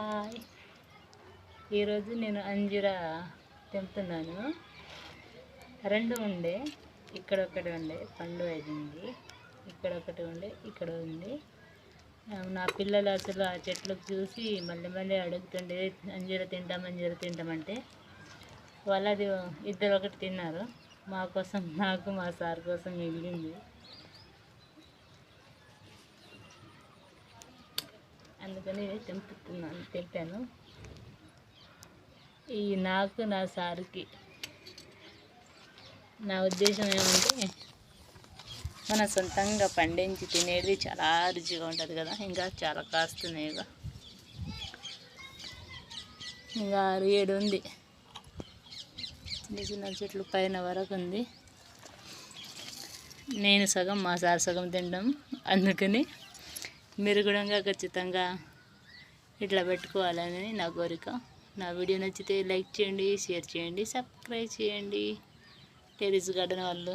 Hi, ఈరోజు నేను అంజూరా తెంపుతున్నాను. రెండు ఉండే, ఇక్కడ ఒకటి ఉండే, పండు అయింది. ఇక్కడ ఒకటి ఉండే, ఇక్కడ ఉంది. నా పిల్లలు అసలు ఆ చెట్లకు చూసి మళ్ళీ మళ్ళీ అడుగుతుండే అంజూరా తింటామంటే వాళ్ళది ఇద్దరు ఒకటి తిన్నారు. మా కోసం, నాకు మా సార్ కోసం మిగిలింది. అందుకని తెంపాను. ఈ నాకు నా సార్కి నా ఉద్దేశం ఏమంటే, మన సొంతంగా పండించి తినేది చాలా రుచిగా ఉంటుంది కదా. ఇంకా చాలా కాస్తున్నాయి. ఇంకా 6-7 ఉంది. చిన్న చిన్న చెట్లు పైన వరకు ఉంది. నేను సగం, మా సార్ సగం తింటాం. అందుకని మీరు కూడా ఖచ్చితంగా ఇట్లా పెట్టుకోవాలని నా కోరిక. నా వీడియో నచ్చితే లైక్ చేయండి, షేర్ చేయండి, సబ్స్క్రైబ్ చేయండి. టెర్రస్ గార్డెన్ వాళ్ళు